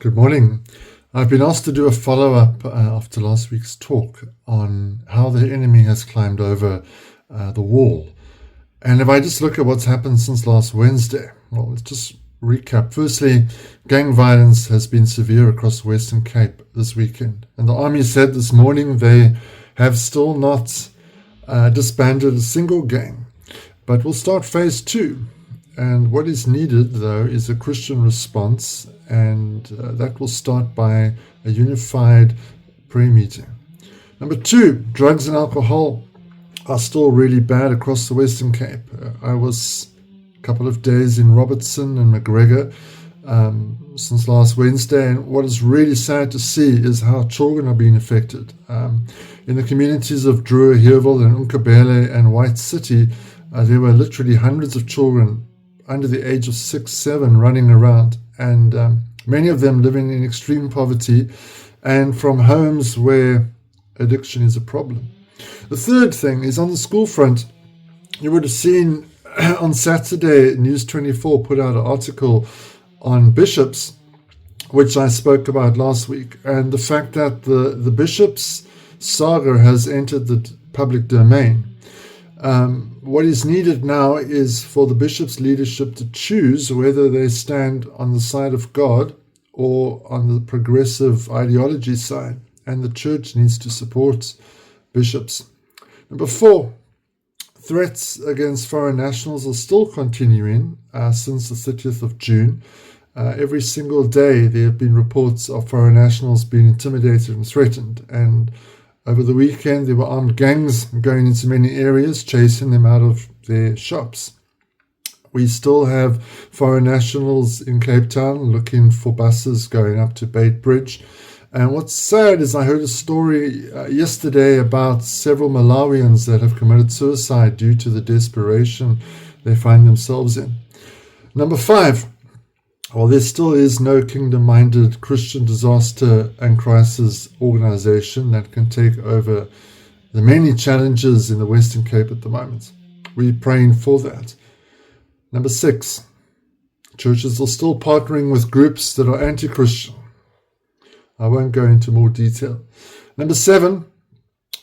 Good morning. I've been asked to do a follow-up after last week's talk on how the enemy has climbed over the wall. And if I just look at what's happened since last Wednesday, well, let's just recap. Firstly, gang violence has been severe across the Western Cape this weekend. And the army said this morning they have still not disbanded a single gang. But we'll start phase 2. And what is needed, though, is a Christian response, and that will start by a unified prayer meeting. Number 2, drugs and alcohol are still really bad across the Western Cape. I was a couple of days in Robertson and McGregor since last Wednesday, and what is really sad to see is how children are being affected. In the communities of Drury, Heerville and Unkabele and White City, there were literally hundreds of children under the age of 6, 7 running around, and many of them living in extreme poverty and from homes where addiction is a problem. The third thing is on the school front. You would have seen on Saturday, News 24 put out an article on bishops, which I spoke about last week, and the fact that the bishops' saga has entered the public domain. What is needed now is for the bishop's leadership to choose whether they stand on the side of God or on the progressive ideology side, and the church needs to support bishops. Number 4, threats against foreign nationals are still continuing since the 30th of June. Every single day there have been reports of foreign nationals being intimidated and threatened, and over the weekend, there were armed gangs going into many areas, chasing them out of their shops. We still have foreign nationals in Cape Town looking for buses going up to Bait Bridge. And what's sad is I heard a story yesterday about several Malawians that have committed suicide due to the desperation they find themselves in. Number 5. Well, there still is no kingdom-minded Christian disaster and crisis organization that can take over the many challenges in the Western Cape at the moment. We're praying for that. Number 6, churches are still partnering with groups that are anti-Christian. I won't go into more detail. Number 7,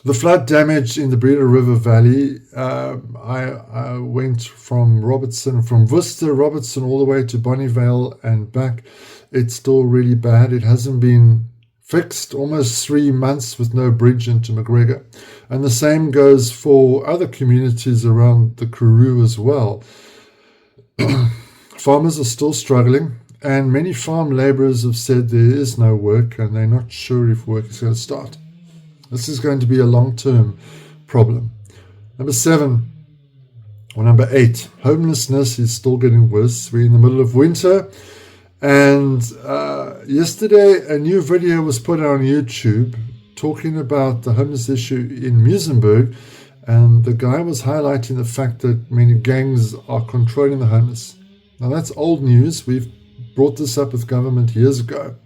the flood damage in the Breeder River Valley. I went from Worcester, Robertson, all the way to Bonnievale and back. It's still really bad. It hasn't been fixed, almost 3 months with no bridge into McGregor. And the same goes for other communities around the Karoo as well. Farmers are still struggling, and many farm labourers have said there is no work and they're not sure if work is going to start. This is going to be a long-term problem. Number 8, homelessness is still getting worse. We're in the middle of winter, and yesterday a new video was put out on YouTube talking about the homeless issue in Muizenberg, and the guy was highlighting the fact that many gangs are controlling the homeless. Now that's old news. We've brought this up with government years ago.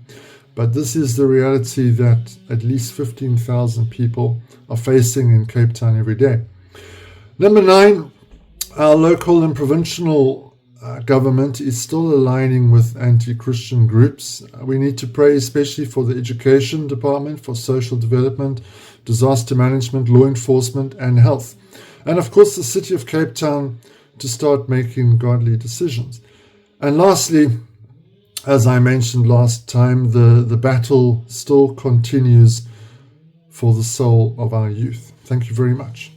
But this is the reality that at least 15,000 people are facing in Cape Town every day. Number 9, our local and provincial government is still aligning with anti-Christian groups. We need to pray especially for the education department, for social development, disaster management, law enforcement, and health. And of course, the city of Cape Town to start making godly decisions. And lastly, as I mentioned last time, the battle still continues for the soul of our youth. Thank you very much.